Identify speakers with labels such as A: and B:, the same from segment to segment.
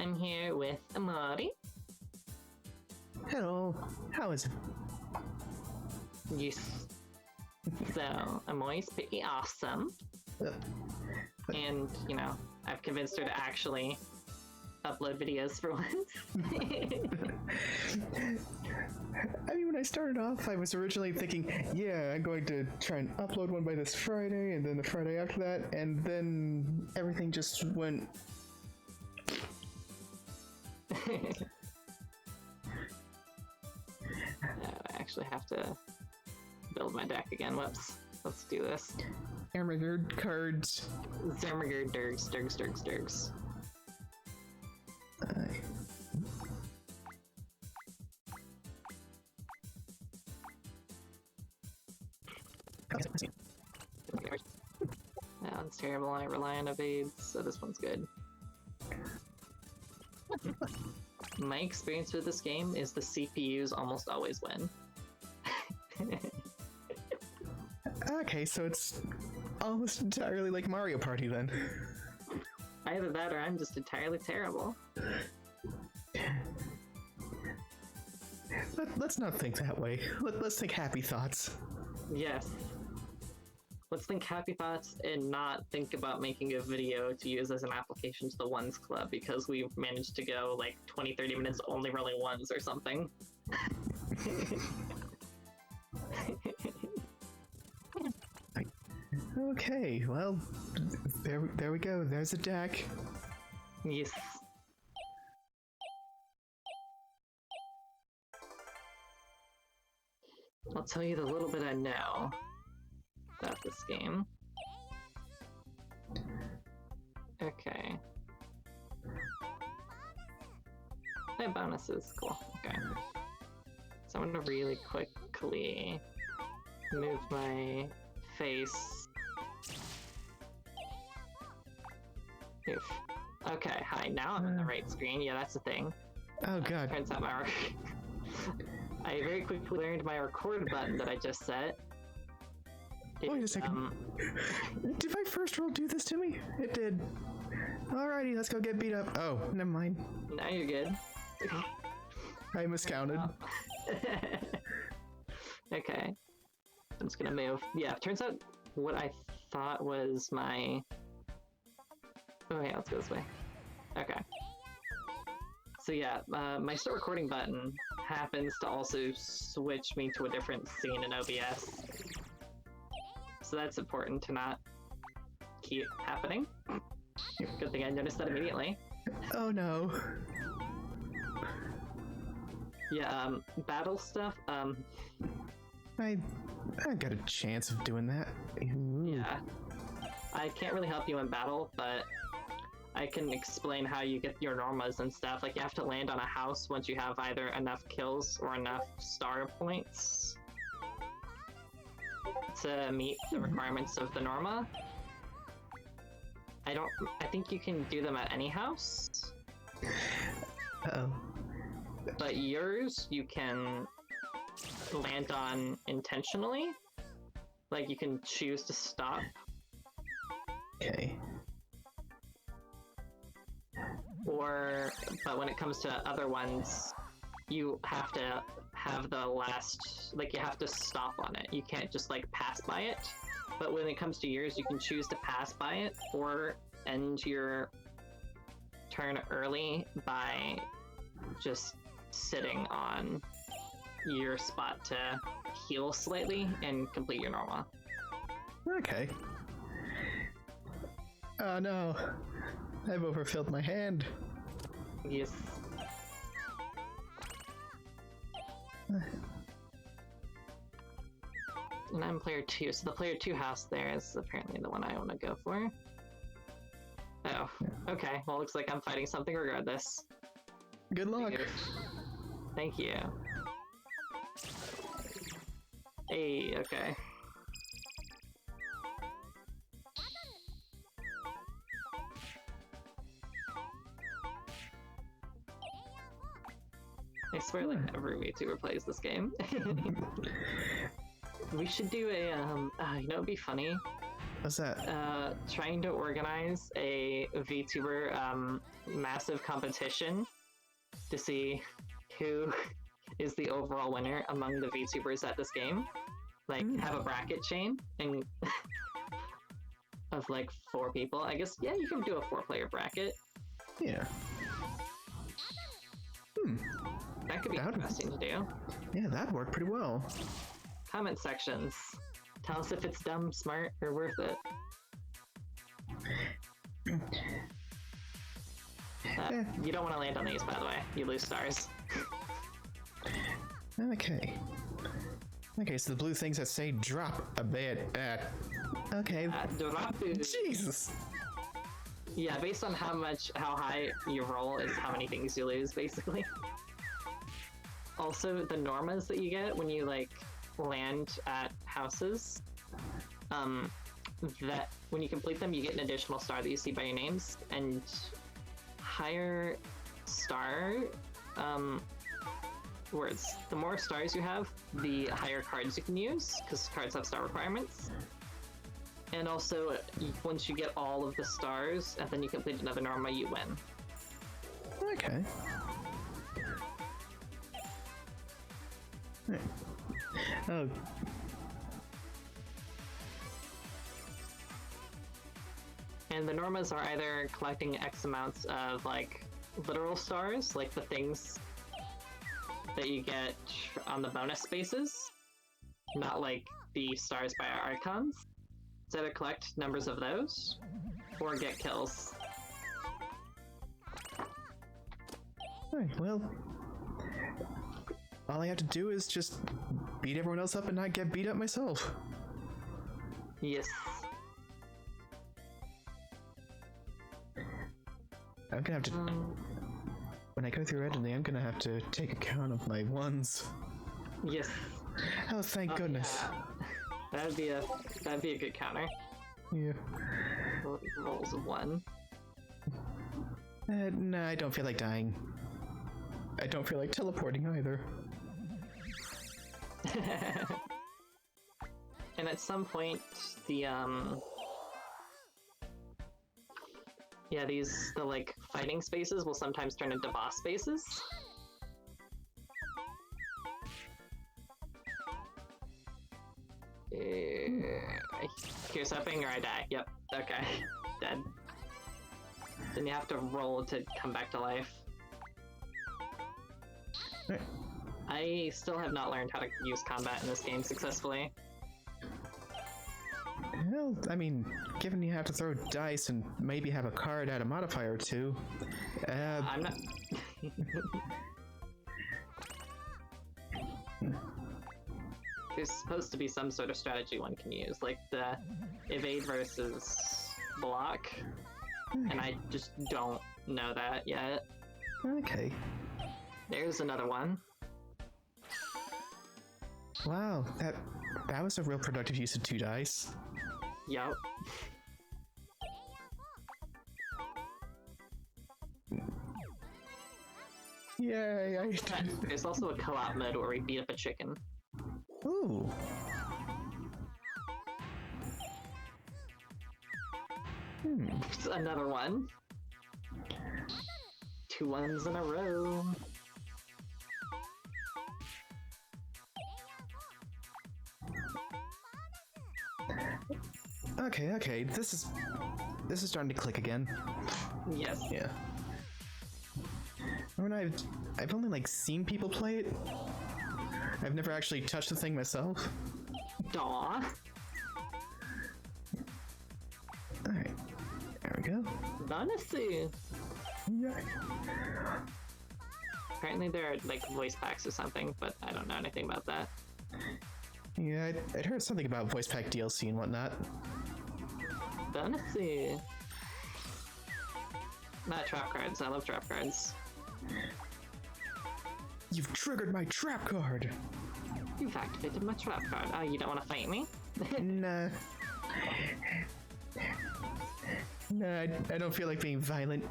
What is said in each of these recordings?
A: I'm here with Amouri.
B: Hello, how is it?
A: Yes. So, Amouri's pretty awesome. And, you know, I've convinced her to actually upload videos for once.
B: I mean, when I started off, I was originally thinking, yeah, I'm going to try and upload one by this Friday, and then the Friday after that, and then everything just went...
A: I actually have to build my deck again. Whoops. Let's do this.
B: Hamburger cards.
A: Zermager Durgs, Durgs, Durgs, Durgs. That one's terrible. I rely on evades, so this one's good. My experience with this game is the CPUs almost always win.
B: Okay, so it's almost entirely like Mario Party then.
A: Either that or I'm just entirely terrible.
B: Let's not think that way. Let's think happy thoughts.
A: Yes. Let's think happy thoughts and not think about making a video to use as an application to the Ones Club because we've managed to go like 20-30 minutes only rolling ones or something.
B: Okay, well, there we go. There's a deck.
A: Yes. I'll tell you the little bit I know about this game. Okay. My bonuses, cool. Okay. So I'm gonna really quickly move my face. Oof. Okay, hi, now I'm on the right screen. Yeah, that's the thing.
B: Oh god.
A: Turns out my I very quickly learned my record button that I just set.
B: Wait a second. Did my first roll do this to me? It did. Alrighty, let's go get beat up. Oh, never mind.
A: Now you're good.
B: I miscounted.
A: Oh. Okay. I'm just gonna move. Yeah, turns out what I thought was my... Oh yeah, let's go this way. Okay. So yeah, my start recording button happens to also switch me to a different scene in OBS. So that's important to not keep happening. Good thing I noticed that immediately.
B: Oh no.
A: Yeah, battle stuff,
B: I got a chance of doing that. Ooh.
A: Yeah. I can't really help you in battle, but I can explain how you get your normas and stuff. Like, you have to land on a house once you have either enough kills or enough star points to meet the requirements of the norma. I think you can do them at any house.
B: Uh-oh.
A: But yours, you can land on intentionally. Like, you can choose to stop.
B: Okay.
A: But when it comes to other ones, you have to have the last, like, you have to stop on it. You can't just, like, pass by it. But when it comes to yours, you can choose to pass by it or end your turn early by just sitting on your spot to heal slightly and complete your normal.
B: Okay. Oh no. I've overfilled my hand.
A: Yes. And I'm player 2, so the player 2 house there is apparently the one I want to go for. Oh, okay. Well, looks like I'm fighting something regardless.
B: Good luck.
A: Thank you. Hey, okay. I swear, like, every VTuber plays this game. We should do a, you know, it'd be funny
B: What's that?
A: Trying to organize a VTuber massive competition to see who is the overall winner among the VTubers at this game. Like, have a bracket chain and of like 4 people. I guess, yeah, you can do a 4-player bracket.
B: Yeah.
A: That could be interesting to do.
B: Yeah, that'd work pretty well.
A: Comment sections. Tell us if it's dumb, smart, or worth it. You don't want to land on these, by the way. You lose stars.
B: Okay. Okay, so the blue things that say drop a bit. Okay.
A: Drop it.
B: Jesus.
A: Yeah, based on how high you roll is how many things you lose, basically. Also, the normas that you get when you, like, land at houses, that when you complete them, you get an additional star that you see by your names, and higher star, words. The more stars you have, the higher cards you can use, because cards have star requirements. And also, once you get all of the stars, and then you complete another norma, you win.
B: Okay. Oh.
A: And the normas are either collecting X amounts of, like, literal stars, like the things that you get on the bonus spaces, not like the stars by our icons. It's either collect numbers of those, or get kills.
B: Alright, well, all I have to do is just beat everyone else up and not get beat up myself.
A: Yes.
B: I'm gonna have to... When I go through editing, I'm gonna have to take account of my ones.
A: Yes.
B: Oh, thank goodness.
A: Yeah. That'd be a good counter.
B: Yeah.
A: Rolls of 1.
B: No, I don't feel like dying. I don't feel like teleporting either.
A: And at some point, the the like fighting spaces will sometimes turn into boss spaces. Here's something or I die. Yep. Okay. Dead. Then you have to roll to come back to life.
B: Right.
A: I still have not learned how to use combat in this game successfully.
B: Well, I mean, given you have to throw dice and maybe have a card add a modifier or two,
A: I'm not... There's supposed to be some sort of strategy one can use, like the evade versus block, and I just don't know that yet.
B: Okay.
A: There's another one.
B: Wow, that was a real productive use of 2 dice.
A: Yup.
B: Yay,
A: There's also a co-op mode where we beat up a chicken.
B: Ooh.
A: Another one. 2 ones in a row.
B: Okay, this is starting to click again.
A: Yes.
B: Yeah. I mean, I've only like seen people play it. I've never actually touched the thing myself.
A: Daw.
B: Alright. There we go.
A: Honestly.
B: Yeah.
A: Apparently there are like voice packs or something, but I don't know anything about that.
B: Yeah, I'd heard something about voice pack DLC and whatnot.
A: Honestly. Not trap cards. I love trap cards.
B: You've triggered my trap card!
A: You've activated my trap card. Oh, you don't want to fight me?
B: Nah. Nah, I don't feel like being violent.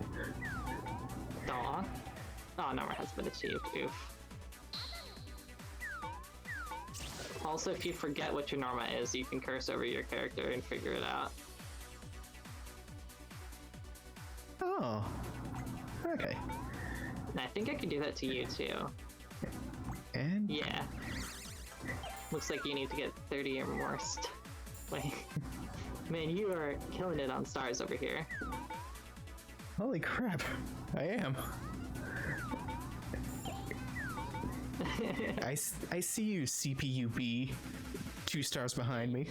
A: Daw. Oh, no, it has been achieved. Oof. Also, if you forget what your Norma is, you can curse over your character and figure it out.
B: Oh. Okay.
A: And I think I could do that to you too.
B: And?
A: Yeah. Looks like you need to get 30 or more Wait. Man, you are killing it on stars over here.
B: Holy crap. I am. I see you, CPUB. 2 stars behind me.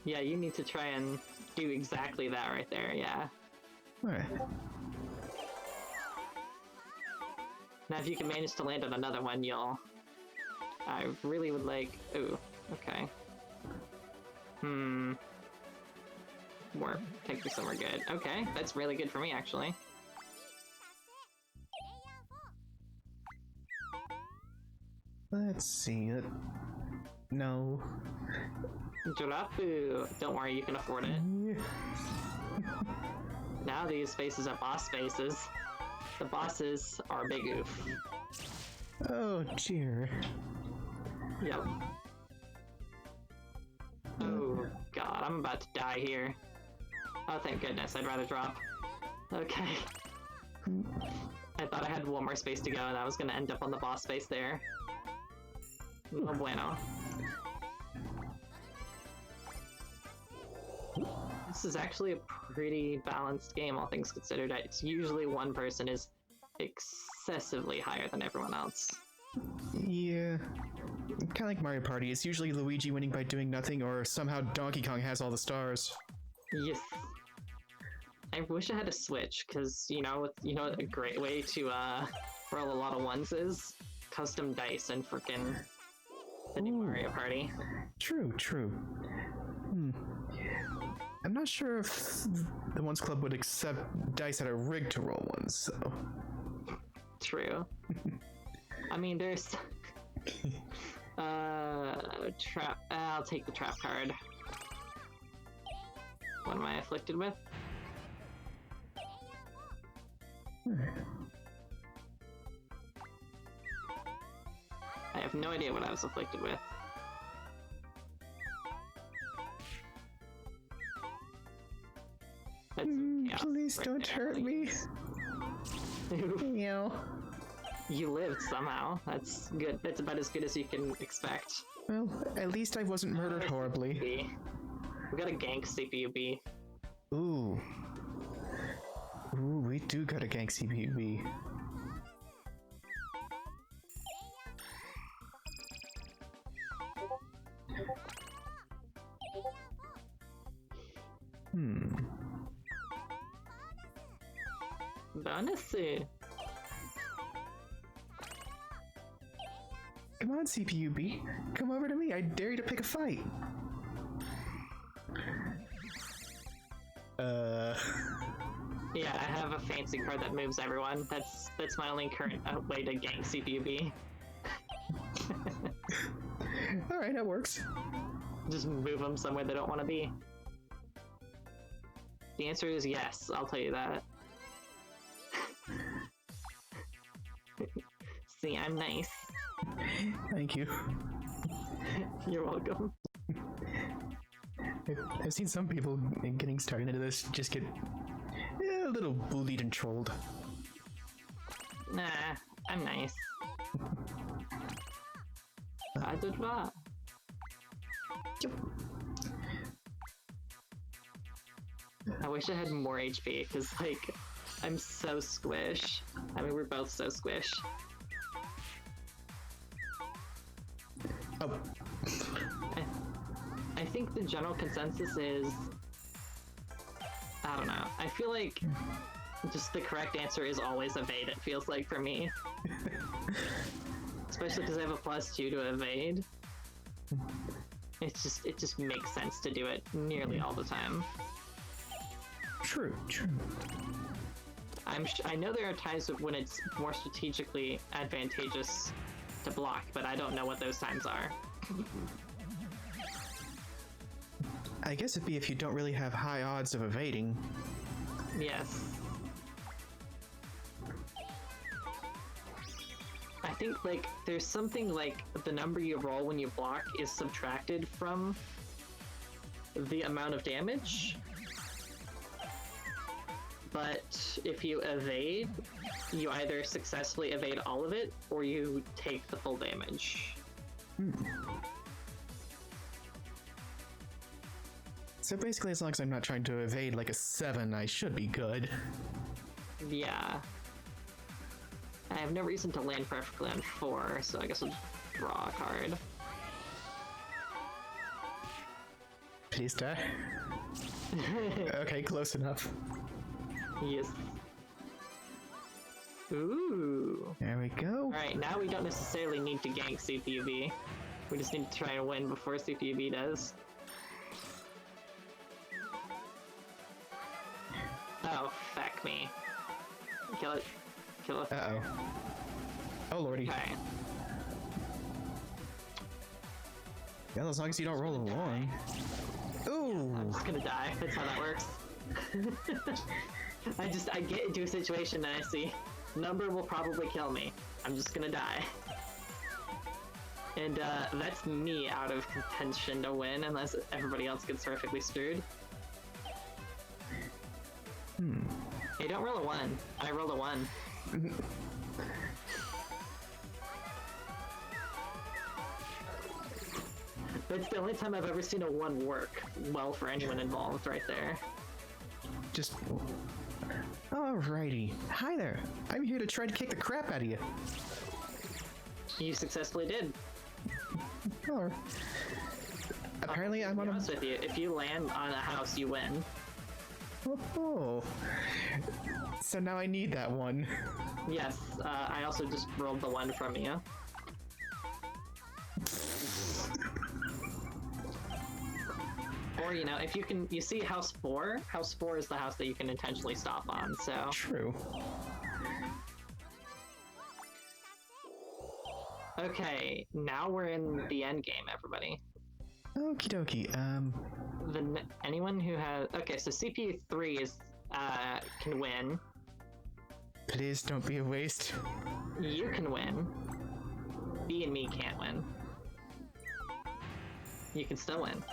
A: Yeah, you need to try and do exactly that right there, yeah.
B: Alright.
A: Now if you can manage to land on another one, you'll... I really would like... Ooh, okay. Take me somewhere good. Okay, that's really good for me, actually.
B: Let's see. No.
A: Jurapu! Don't worry, you can afford it.
B: Yeah.
A: Now these spaces are boss spaces. The bosses are a big oof.
B: Oh, dear.
A: Yep. Oh, God, I'm about to die here. Oh, thank goodness, I'd rather drop. Okay. I thought I had one more space to go and I was gonna end up on the boss space there. No bueno. This is actually a pretty balanced game, all things considered. It's usually one person is excessively higher than everyone else.
B: Yeah. Kind of like Mario Party. It's usually Luigi winning by doing nothing, or somehow Donkey Kong has all the stars.
A: Yes. I wish I had a Switch, because, you know, a great way to roll a lot of ones is custom dice and frickin' the new Mario Party.
B: True, true. I'm not sure if the Ones Club would accept dice that are rigged to roll ones, so...
A: True. I mean, there's... trap... I'll take the trap card. What am I afflicted with? I have no idea what I was afflicted with.
B: Please don't hurt me. Meow.
A: You lived somehow. That's good. That's about as good as you can expect.
B: Well, at least I wasn't murdered horribly.
A: We got a gank CPUB.
B: Ooh. Ooh, we do got a gank CPUB.
A: Bonus.
B: Come on, CPUB. Come over to me. I dare you to pick a fight.
A: Yeah, I have a fancy card that moves everyone. That's my only current way to gank CPUB.
B: Alright, that works.
A: Just move them somewhere they don't want to be. The answer is yes, I'll tell you that. See, I'm nice.
B: Thank you.
A: You're welcome.
B: I've seen some people getting started into this just get a little bullied and trolled.
A: Nah, I'm nice. I did that.
B: Yep.
A: I wish I had more HP, because, like, I'm so squish. I mean, we're both so squish.
B: Oh.
A: I think the general consensus is... I don't know. I feel like just the correct answer is always evade, it feels like, for me. Especially because I have a +2 to evade. It just makes sense to do it nearly all the time.
B: True, true.
A: I know there are times when it's more strategically advantageous to block, but I don't know what those times are.
B: I guess it'd be if you don't really have high odds of evading.
A: Yes. I think like there's something like the number you roll when you block is subtracted from the amount of damage. But if you evade, you either successfully evade all of it or you take the full damage.
B: So basically, as long as I'm not trying to evade like a 7, I should be good.
A: Yeah. I have no reason to land perfectly on 4, so I guess I'll just draw a card.
B: Please die. Okay, close enough.
A: Yes. Ooh.
B: There we go.
A: Alright, now we don't necessarily need to gank CPUB. We just need to try and win before CPUB does. Oh, fuck me. Kill it. Kill it.
B: Uh-oh. Oh, lordy.
A: Okay.
B: Yeah, as long as you don't roll a 1. Ooh!
A: I'm just gonna die. That's how that works. I get into a situation and I see number will probably kill me. I'm just gonna die. And that's me out of contention to win unless everybody else gets horrifically screwed. Hey, don't roll a 1. I rolled a 1. That's the only time I've ever seen a 1 work well for anyone involved right there.
B: Just... Alrighty. Hi there. I'm here to try to kick the crap out of you.
A: You successfully did.
B: Oh. Apparently I'm on a...
A: With you, if you land on a house, you win.
B: Oh. So now I need that 1.
A: Yes, I also just rolled the 1 from you. Or, you know, if you see house 4 is the house that you can intentionally stop on, so...
B: True.
A: Okay, now we're in the end game, everybody.
B: Okie dokie,
A: anyone who has... Okay, so CPU 3 is, can win.
B: Please don't be a waste.
A: You can win. B and me can't win. You can still win.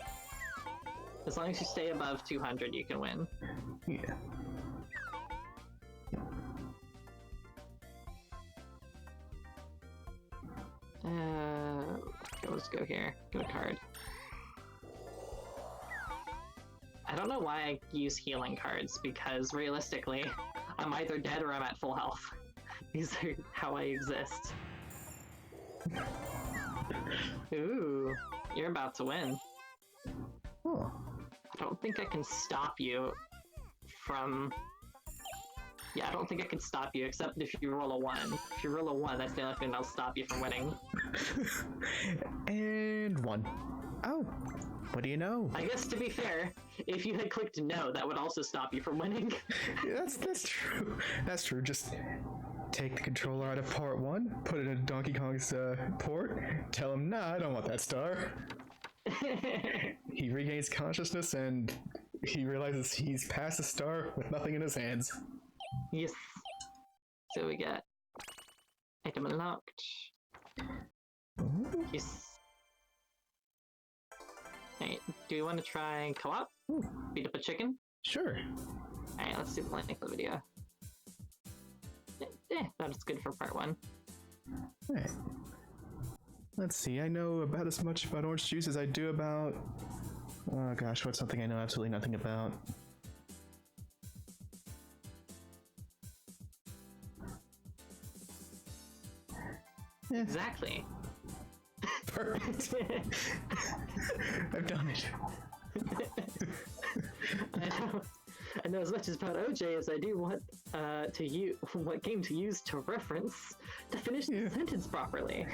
A: As long as you stay above 200, you can win.
B: Yeah.
A: Let's go here. Go to card. I don't know why I use healing cards, because realistically, I'm either dead or I'm at full health. These are how I exist. Ooh, you're about to win.
B: Oh.
A: I don't think I can stop you from... Yeah, I don't think I can stop you, except if you roll a 1. If you roll a 1, that's the only thing that'll stop you from winning.
B: And 1. Oh, what do you know?
A: I guess, to be fair, if you had clicked no, that would also stop you from winning.
B: Yeah, that's true. That's true. Just take the controller out of part 1, put it in Donkey Kong's port, tell him, nah, I don't want that star. He regains consciousness and he realizes he's past the star with nothing in his hands.
A: Yes. So we get item unlocked.
B: Ooh.
A: Yes. Hey, do you want to try co-op? Beat up a chicken?
B: Sure.
A: Alright, let's see the length of the video. That's good for part 1.
B: Alright. Let's see, I know about as much about orange juice as I do about... Oh gosh, what's something I know absolutely nothing about?
A: Exactly.
B: Perfect. I've done it.
A: I know as much about OJ as I do what game to use to reference to finish the sentence properly.